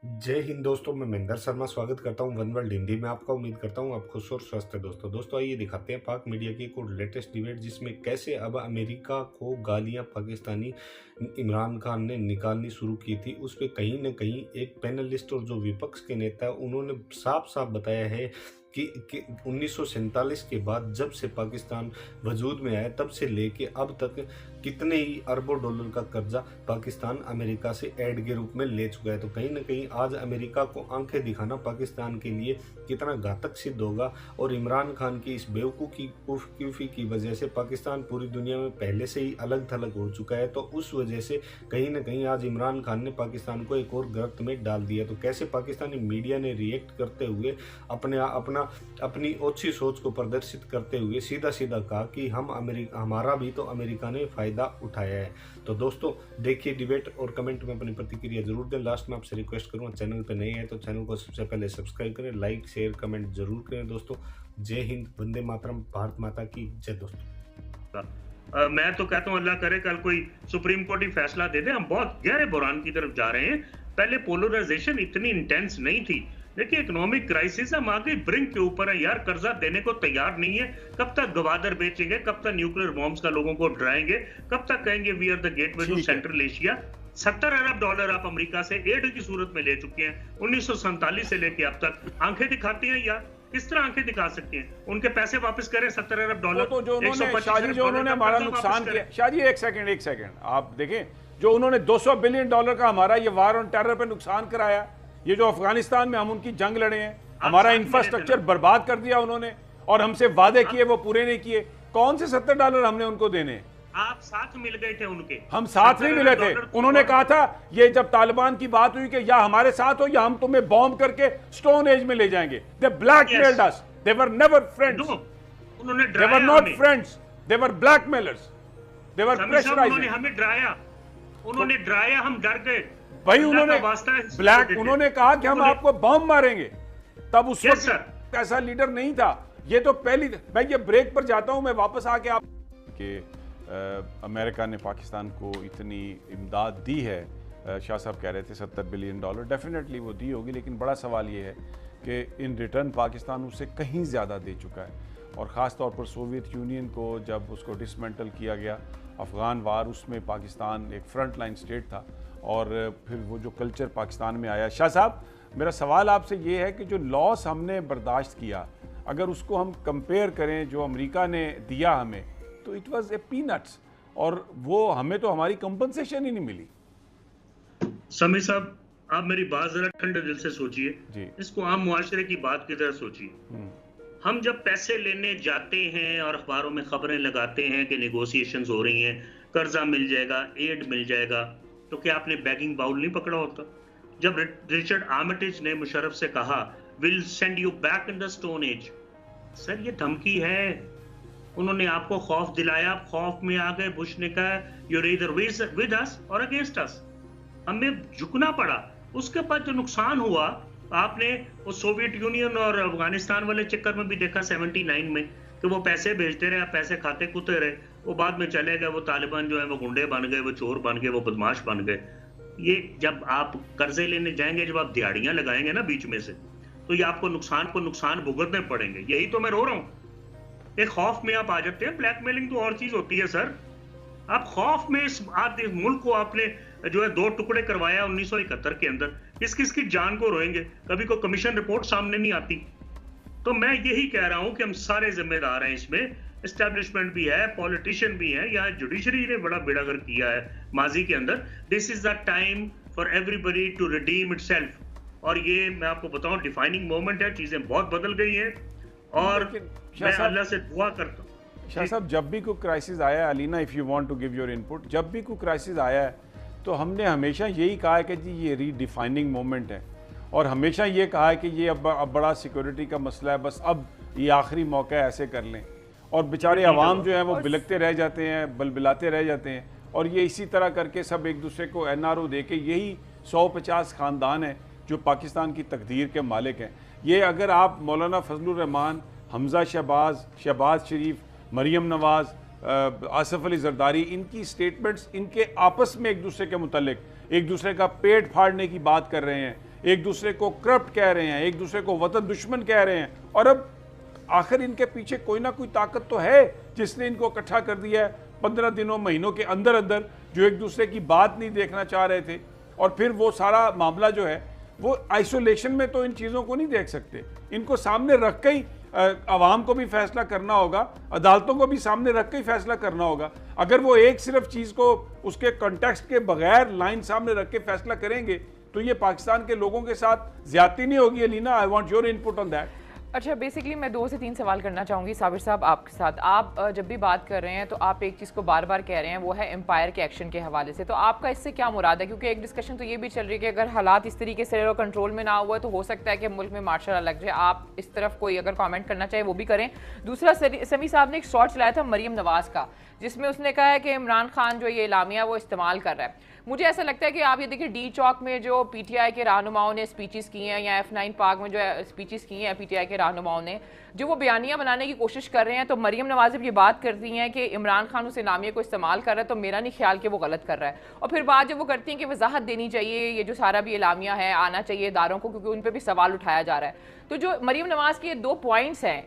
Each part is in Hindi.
जय हिंद दोस्तों, मैं महेंद्र शर्मा स्वागत करता हूं वन वर्ल्ड हिंदी में आपका। उम्मीद करता हूं आप खुश और स्वस्थ है। दोस्तों आइए दिखाते हैं पाक मीडिया की एक और लेटेस्ट डिबेट, जिसमें कैसे अब अमेरिका को गालियां पाकिस्तानी इमरान खान ने निकालनी शुरू की थी। उस पर कहीं ना कहीं एक पैनलिस्ट और जो विपक्ष के नेता है उन्होंने साफ साफ बताया है कि 1947 के बाद जब से पाकिस्तान वजूद में आया तब से लेके अब तक कितने ही अरबों डॉलर का कर्जा पाकिस्तान अमेरिका से एड के रूप में ले चुका है। तो कहीं ना कहीं आज अमेरिका को आंखें दिखाना पाकिस्तान के लिए कितना घातक सिद्ध होगा। और इमरान खान की इस बेवकूफ़ी की वजह से पाकिस्तान पूरी दुनिया में पहले से ही अलग थलग हो चुका है। तो उस वजह से कहीं ना कहीं आज इमरान खान ने पाकिस्तान को एक और गर्त में डाल दिया। तो कैसे पाकिस्तानी मीडिया ने रिएक्ट करते हुए अपनी ओछी सोच को प्रदर्शित करते हुए सीधा सीधा कहा कि हमारा भी तो अमेरिका ने फायदा उठाया है। तो दोस्तों देखिए डिबेट और कमेंट में अपनी प्रतिक्रिया जरूर दें। लास्ट में आपसे रिक्वेस्ट करूंगा, चैनल पे नए हैं तो चैनल को सबसे पहले सब्सक्राइब करें, लाइक शेयर कमेंट जरूर करें। दोस्तों जय हिंद, वंदे मातरम, भारत माता की जय। दोस्तों मैं तो कहता हूँ अल्लाह करे कल कोई सुप्रीम कोर्ट ही फैसला दे दे। हम बहुत गहरे बुरान की तरफ जा रहे हैं। पहले पोलराइजेशन इतनी इंटेंस नहीं थी। देखिए इकोनॉमिक क्राइसिस हम आगे ब्रिंक के ऊपर है यार। कर्जा देने को तैयार नहीं है। कब तक गवादर बेचेंगे, कब तक न्यूक्लियर बॉम्ब्स का लोगों को डराएंगे, कब तक कहेंगे we are the gateway to central Asia. 70 अरब डॉलर आप अमेरिका से एड की सूरत में ले चुके हैं 1947 से लेके अब तक। आंखें दिखाती हैं यार, किस तरह आंखें दिखा सकती हैं? उनके पैसे वापस करें 70 अरब डॉलर। तो जो उन्होंने शाहजी जो उन्होंने हमारा नुकसान किया, शाहजी एक सेकंड आप देखें, जो उन्होंने 200 बिलियन डॉलर का हमारा ये वार ऑन टेरर पे नुकसान कराया, ये जो अफगानिस्तान में हम उनकी जंग लड़े हैं, हमारा इंफ्रास्ट्रक्चर बर्बाद कर दिया उन्होंने, और हमसे वादे किए वो पूरे नहीं किए। कौन से 70 डॉलर हमने उनको देने? आप साथ मिल गए थे उनके। हम साथ नहीं मिले थे। उन्होंने कहा था ये जब तालिबान की बात हुई कि या हमारे साथ हो या हम तुम्हें बॉम्ब करके स्टोन एज में ले जाएंगे। They blackmailed us, they were never friends, उन्होंने they were not friends, they were blackmailers, they were pressurising. उन्होंने हमें डराया, हम डर गए भाई। उन्होंने कहा कि हम आपको बॉम्ब मारेंगे। तब उस वक्त ऐसा लीडर नहीं था। ये तो पहली, मैं ये ब्रेक पर जाता हूं, मैं वापस आके आप कि अमेरिका ने पाकिस्तान को इतनी इमदाद दी है। शाह साहब कह रहे थे 70 बिलियन डॉलर, डेफिनेटली वो दी होगी, लेकिन बड़ा सवाल ये है कि इन रिटर्न पाकिस्तान उससे कहीं ज़्यादा दे चुका है। और ख़ास तौर पर सोवियत यूनियन को जब उसको डिसमेंटल किया गया, अफ़गान वार, उसमें पाकिस्तान एक फ्रंट लाइन स्टेट था। और फिर वो जो कल्चर पाकिस्तान में आया। शाह साहब मेरा सवाल आपसे ये है कि जो लॉस हमने बर्दाश्त किया, अगर उसको हम कंपेयर करें जो अमेरिका ने दिया हमें, तो इट वाज ए पीनट्स, और वो हमें तो हमारी कंपनसेशन ही नहीं मिली। समी साहब आप मेरी बात जरा ठंडे दिल से सोचिए, इसको आम मुआशरे की बात की तरह सोचिए। हम जब पैसे लेने जाते हैं और अखबारों में खबरें लगाते हैं कि नेगोशिएशंस हो रही हैं, कर्जा मिल जाएगा, एड मिल जाएगा, तो क्या आपने बैगिंग बाउल नहीं पकड़ा होता? जब रिचर्ड आर्मिटेज ने मुशर्रफ से कहा will send you back in the stone age, sir ये धमकी है। उन्होंने आपको खौफ दिलाया, आप खौफ में आ गए। बुश ने कहा यूर ईदर विद अस और अगेंस्ट अस। हमें झुकना पड़ा। उसके बाद जो नुकसान हुआ, आपने वो सोवियत यूनियन और अफगानिस्तान वाले चक्कर में भी देखा 79 में कि वो पैसे भेजते रहे, पैसे खाते कुते रहे, वो बाद में चले गए। वो तालिबान जो है वो गुंडे बन गए, वो चोर बन गए, वो बदमाश बन गए। ये जब आप कर्जे लेने जाएंगे, जब आप दिहाड़ियां लगाएंगे ना बीच में से, तो ये आपको नुकसान भुगतने पड़ेंगे। यही तो मैं रो रहा हूँ। एक खौफ में आप आ जाते हैं। ब्लैकमेलिंग तो और चीज होती है सर। आप खौफ में इस मुल्क को आपने जो है 2 टुकड़े करवाया 1971 के अंदर। किस किस की जान को रोएंगे? कभी कोई कमीशन रिपोर्ट सामने नहीं आती। तो मैं यही कह रहा हूं कि हम सारे जिम्मेदार हैं इसमें। एस्टेब्लिशमेंट भी है, पॉलिटिशियन भी है, यहाँ जुडिशरी ने बड़ा बेड़ागर किया है माजी के अंदर। This is the time for everybody to redeem itself. और ये मैं आपको बताऊं डिफाइनिंग मोमेंट है। चीजें बहुत बदल गई हैं और मैं अल्लाह से दुआ करता हूँ। शाह साहब जब भी कोई क्राइसिस आया है, Alina if you want to give your input, जब भी कोई क्राइसिस आया है तो हमने हमेशा यही कहा है कि जी ये रीडिफाइनिंग मोमेंट है, और हमेशा ये कहा है कि ये अब बड़ा सिक्योरिटी का मसला है, बस अब ये आखिरी मौका है, ऐसे कर लें। और बेचारे अवाम जो हैं वो बिलकते रह जाते हैं, बलबिलाते रह जाते हैं, और ये इसी तरह करके सब एक दूसरे को NRO दे के, यही 150 ख़ानदान है जो पाकिस्तान की तकदीर के मालिक हैं। ये अगर आप मौलाना फजलुर रहमान, हमजा शहबाज शरीफ, मरियम नवाज़, आसिफ अली जरदारी, इनकी स्टेटमेंट्स, इनके आपस में एक दूसरे के मुतल्लिक एक दूसरे का पेट फाड़ने की बात कर रहे हैं एक दूसरे को करप्ट कह रहे हैं, एक दूसरे को वतन दुश्मन कह रहे हैं, और अब आखिर इनके पीछे कोई ना कोई ताकत तो है जिसने इनको इकट्ठा कर दिया है 15 दिनों महीनों के अंदर अंदर, जो एक दूसरे की बात नहीं देखना चाह रहे थे। और फिर वो सारा मामला जो है वो आइसोलेशन में तो इन चीज़ों को नहीं देख सकते, इनको सामने रख के ही आवाम को भी फैसला करना होगा, अदालतों को भी सामने रख के ही फैसला करना होगा। अगर वो एक सिर्फ चीज़ को उसके कॉन्टेक्स्ट के बगैर लाइन सामने रख के फैसला करेंगे तो ये पाकिस्तान के लोगों के साथ ज्यादती नहीं होगी। Alina, I want your input on that. अच्छा, बेसिकली मैं 2 से 3 सवाल करना चाहूँगी साबिर साहब आपके साथ। आप जब भी बात कर रहे हैं तो आप एक चीज़ को बार बार कह रहे हैं, वो है एम्पायर के एक्शन के हवाले से। तो आपका इससे क्या मुराद है? क्योंकि एक डिस्कशन तो ये भी चल रही है कि अगर हालात इस तरीके से कंट्रोल में ना हुआ तो हो सकता है कि मुल्क में मार्शल लॉ लग जाए। आप इस तरफ कोई अगर कमेंट करना चाहे वो भी करें। दूसरा, समी साहब ने एक शॉट चलाया था मरियम नवाज़ का, जिसमें उसने कहा है कि इमरान खान जो ये इलामिया वो इस्तेमाल कर रहा है। मुझे ऐसा लगता है कि आप ये देखिए, डी चौक में जो पीटीआई के रहनुमाओं ने स्पीचेस की हैं, या F9 पार्क में जो स्पीचेस की हैं पीटीआई के रहनुमाओं ने, जो वो बयानियां बनाने की कोशिश कर रहे हैं, तो मरियम नवाज जब ये बात करती हैं कि इमरान खान उस इलामिया को इस्तेमाल कर रहा है, तो मेरा नहीं ख्याल कि वो गलत कर रहा है। और फिर बात जब वो करती हैं कि वजाहत देनी चाहिए, ये जो सारा भी इलामिया है आना चाहिए इदारों को, क्योंकि उन पर भी सवाल उठाया जा रहा है। तो जो मरियम नवाज के ये 2 पॉइंट्स हैं,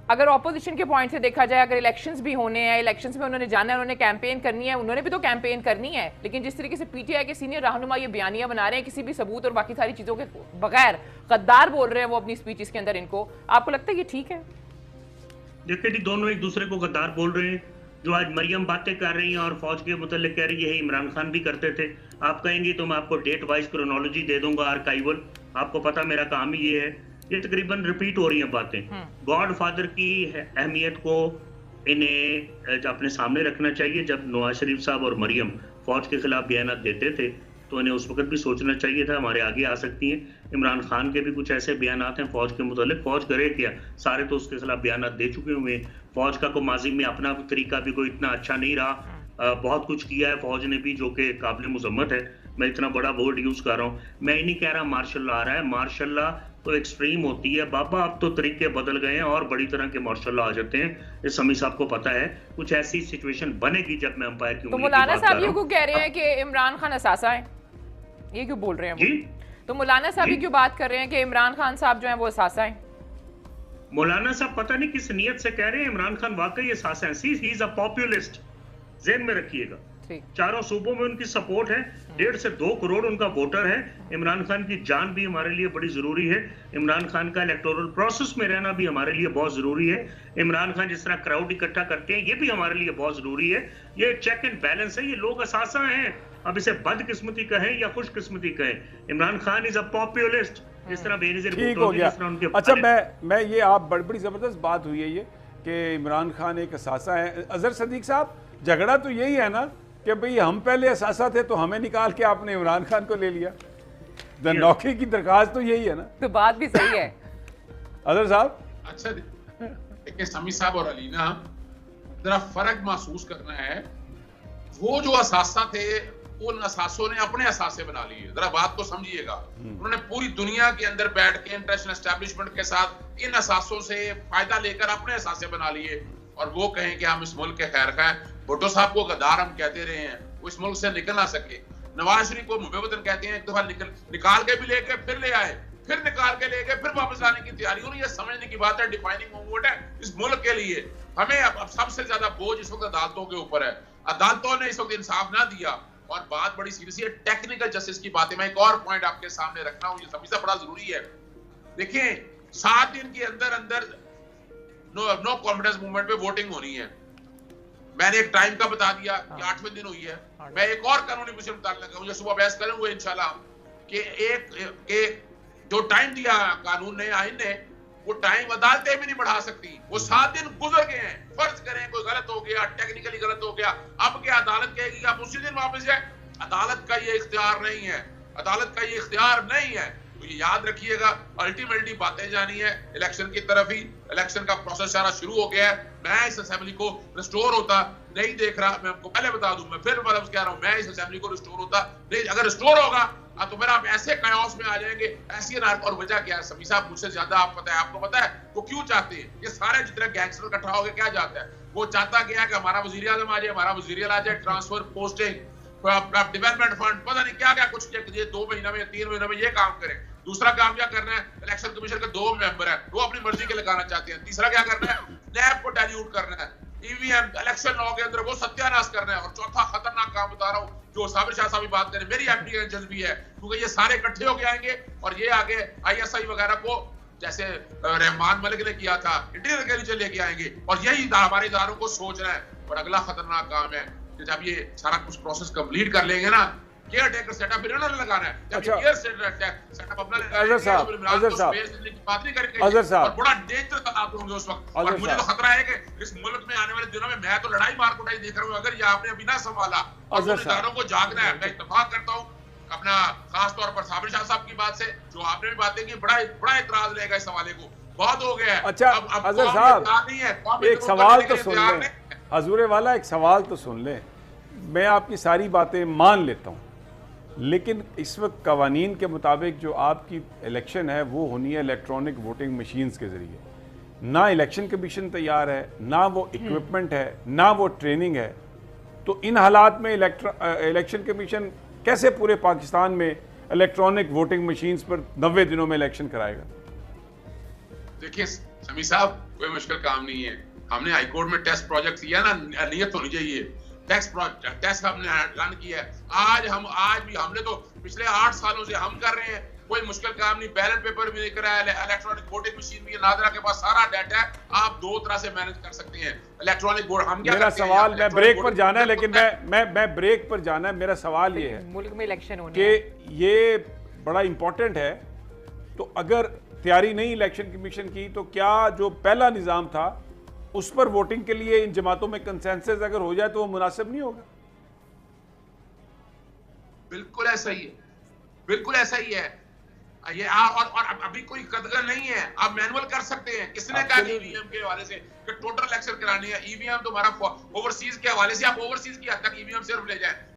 अगर ऑपोजिशन के पॉइंट से देखा जाए, अगर इलेक्शंस भी होने हैं, इलेक्शंस में उन्होंने जाना है, उन्होंने कैंपेन करनी है, उन्होंने भी तो कैंपेन करनी है, लेकिन जिस तरीके से पीटीआई के सीनियर रहनुमा ये बयानियां बना रहे हैं किसी भी सबूत और बाकी सारी चीज़ों के बगैर, गद्दार बोल रहे हैं वो अपनी स्पीचेस के अंदर, इनको आपको लगता है ये ठीक है? देखिए जी, दोनों एक दूसरे को गद्दार बोल रहे हैं। जो आज मरियम बातें कर रही हैं और फौज के मुतल्लिक कह रही है, इमरान खान भी करते थे। आप कहेंगे तो मैं आपको डेट वाइज क्रोनोलॉजी दे दूंगा, आर्काइवल, आपको पता मेरा काम ही ये है। ये तकरीबन रिपीट हो रही हैं बातें। गॉड फादर की अहमियत को इन्हें अपने सामने रखना चाहिए। जब नवाज शरीफ साहब और मरियम फौज के खिलाफ बयान देते थे तो इन्हें उस वक्त भी सोचना चाहिए था, हमारे आगे आ सकती हैं। इमरान खान के भी कुछ ऐसे बयान हैं फौज के मुतालिक, फौज करे क्या, सारे तो उसके खिलाफ बयान दे चुके हुए हैं। फौज का को माजी में अपना तरीका भी कोई इतना अच्छा नहीं रहा, बहुत कुछ किया है फौज ने भी जो कि काबिल मुजम्मत है। मैं इतना बड़ा वर्ड यूज कर रहा हूँ, मैं ही नहीं कह रहा मार्शल लॉ आ रहा है। मार्शल लॉ तो एक्सट्रीम होती है बाबा, अब तो तरीके बदल गए हैं और बड़ी तरह के मार्शल लॉ आ जाते हैं। ये समी साहब को पता है, कुछ ऐसी सिचुएशन बनेगी जब मैं अंपायर की तो मौलाना साहब ये क्यों कह रहे हैं कि इमरान खान असासा है? ये क्यों बोल रहे हैं जी? तो मौलाना साहब ये क्यों बात कर रहे हैं कि इमरान खान साहब जो है वो असासा है? मौलाना साहब पता नहीं किस नियत से कह रहे हैं। इमरान खान वाकई असासा है। ही इज अ पॉपुलिस्ट, ज़हन में रखिएगा। चारों सूबों में उनकी सपोर्ट है, 1.5 से 2 करोड़ उनका वोटर है। इमरान खान की जान भी हमारे लिए बड़ी जरूरी है। इमरान खान का इलेक्टोरल प्रोसेस में रहना भी हमारे लिए बहुत जरूरी है। इमरान खान जिस तरह क्राउड इकट्ठा करते हैं, ये भी हमारे लिए बहुत जरूरी है। ये चेक एंड बैलेंस है। ये लोग असासा हैं, अब इसे बदकिस्मती कहें या खुशकिस्मती कहें, Imran Khan is a populist. जिस तरह बेनजीर ठीक हो गया। अच्छा, मैं ये आप बड़ी जबरदस्त बात हुई है ये कि इमरान खान एक असासा है। अजहर सदीक साहब, झगड़ा तो यही है ना कि भाई हम पहले असासा थे तो हमें निकाल के आपने इमरान खान को ले लिया। नौकरी की दरखास्त तो यही है ना। तो बात भी सही है अजहर साहब। अच्छा देखिए, समी साहब और अलीना, जरा फर्क महसूस करना है। वो जो असासा थे उन असासों ने अपने असासे बना लिए। जरा बात को समझिएगा। उन्होंने पूरी दुनिया के अंदर बैठ के इंटरनेशनल एस्टेब्लिशमेंट के साथ इन असासों से फायदा लेकर अपने असासे बना लिए, और वो कहें कि हम इस मुल्क के खैर खा हैं। भुट्टो साहब को गद्दार हम कहते रहे हैं, वो इस मुल्क से निकल ना सके। नवाज शरीफ को मुबेवतन कहते हैं, एक दफा निकाल के भी लेके फिर ले आए, फिर निकाल के लेके फिर वापस लाने की तैयारी। और ये समझने की बात है, डिफाइनिंग मोमेंट है इस मुल्क के लिए। हमें अब सबसे ज्यादा बोझ इस वक्त अदालतों के ऊपर है। अदालतों ने इस वक्त इंसाफ ना दिया, और बात बड़ी सीरियस है। टेक्निकल जस्टिस की बात है। मैं एक और पॉइंट आपके सामने रख रहा हूं, ये सभी से बड़ा जरूरी है। देखिए, 7 दिन के अंदर अंदर नो कॉन्फिडेंस मूवमेंट पे वोटिंग होनी है। मैंने एक टाइम का बता दिया कि 8वें दिन हुई है। मैं एक और कानूनी विषय बताने लगा, मुझे सुबह बहस करेंगे इंशाल्लाह कि एक जो टाइम दिया कानून ने, आइन ने, वो टाइम अदालतें भी नहीं बढ़ा सकती। वो 7 दिन गुजर गए हैं। फर्ज करें कोई गलत हो गया, टेक्निकली गलत हो गया, अब क्या अदालत कहेगी आप उसी दिन वापस जाए? अदालत का ये इख्तियार नहीं है। अदालत का ये इख्तियार नहीं है। तो ये याद रखिएगा, अल्टीमेटली बातें जानी है इलेक्शन की तरफ ही। इलेक्शन का प्रोसेस सारा शुरू हो गया है। मैं इस असेंबली को रिस्टोर होता नहीं देख रहा। मैं आपको पहले बता दूं, मैं फिर मतलब कह रहा हूं, मैं इस असेंबली को रिस्टोर होता नहीं। अगर रिस्टोर होगा तो फिर आप ऐसे कायोस में आ जाएंगे, ऐसी और वजह क्या है? सभी साहब मुझसे ज्यादा आप पता है, आपको पता है वो क्यों चाहते हैं? ये सारे जितने गैंगस्टर इकट्ठा हो गए, क्या चाहता है? वो चाहता क्या है कि हमारा वजीर आजम आ जाए, हमारा वजीर आ जाए, ट्रांसफर, पोस्टिंग, डेवलपमेंट फंड, पता नहीं क्या क्या कुछ, ये 2 महीने में 3 महीने में ये काम करें। दूसरा काम क्या करना है, इलेक्शन कमीशन के 2 मेंबर है, वो अपनी मर्जी के लगाना चाहते हैं। तीसरा क्या करना है, नैब को डाइल्यूट करना है, ईवीएम इलेक्शन लॉ के अंदर वो सत्यानाश करना है। और चौथा खतरनाक काम बता रहा हूँ, जो साबिर शाह साहब बात करें, मेरी एप्लीकेशन भी है, क्योंकि ये सारे इकट्ठे होके आएंगे और ये आगे ISI वगैरह को जैसे रहमान मलिक ने किया था इंटीरियर के नीचे लेके आएंगे। और यही हमारे इदारों को सोचना है। और अगला खतरनाक काम है कि जब ये सारा कुछ प्रोसेस कंप्लीट कर लेंगे ना, केयर टेकर सेटअप फिर इन्होंने लगाना है। जब अच्छा। केयर सेटअप अपना अजहर साहब, बात नहीं करेंगे और बड़ा डेंजर हालात होंगे उस वक्त। और मुझे तो खतरा है कि इस मुल्क में आने वाले दिनों में मैं तो लड़ाई मार कुटाई देख रहा हूँ, अगर ये आपने अभी ना संभाला और इदारों को जागना है। मैं इत्तेफाक करता हूँ अपना खास तौर पर साबिर शाह साहब की बात से, जो आपने भी बातें की, बड़ा इतराज रहेगा इस हवाले को। बहुत हो गया है। अच्छा अजहर साहब, एक सवाल तो सुन लें, हजूरे वाला एक सवाल तो सुन लें। मैं आपकी सारी बातें मान लेता हूँ, लेकिन इस वक्त कवानीन के मुताबिक जो आपकी इलेक्शन है वो होनी है इलेक्ट्रॉनिक वोटिंग मशीन्स के ज़रिए। ना इलेक्शन कमीशन तैयार है, ना वो इक्विपमेंट है, ना वो ट्रेनिंग है। तो इन हालात में इलेक्शन कमीशन कैसे पूरे पाकिस्तान में इलेक्ट्रॉनिक वोटिंग मशीन्स पर 90 दिनों में इलेक्शन कराएगा? देखिए समी साहब, कोई मुश्किल काम नहीं है। हमने हाईकोर्ट में टेस्ट प्रोजेक्ट किया ना, नियत होनी चाहिए। टेस्ट हमने रन किया है। आज भी हमने तो पिछले 8 सालों से हम कर रहे हैं, कोई मुश्किल काम नहीं। बैलेट पेपर भी दिख रहा है, इलेक्ट्रॉनिक वोटिंग मशीन भी है, नादरा के पास सारा डाटा है, आप 2 तरह से मैनेज कर सकते हैं इलेक्ट्रॉनिक वोट। हम क्या मेरा करते हैं, सवाल, मैं ब्रेक पर जाना है, लेकिन मैं ब्रेक पर जाना है। मेरा सवाल ये है मुल्क में इलेक्शन होने कि ये बड़ा इंपॉर्टेंट है, तो अगर तैयारी नहीं इलेक्शन कमीशन की, तो क्या जो पहला निज़ाम था उस पर वोटिंग के लिए इन जमातों में कंसेंसस अगर हो जाए तो वो मुनासिब नहीं होगा? बिल्कुल ऐसा ही है, बिल्कुल ऐसा ही है ये। और अभी कोई कदर नहीं है, आप मैनुअल कर सकते हैं। किसने कहा ईवीएम के हवाले से कि टोटल इलेक्शन करानी है? ईवीएम तो हमारा ओवरसीज के हवाले से, आप ओवरसीज की हद तक ईवीएम सिर्फ ले जाएं।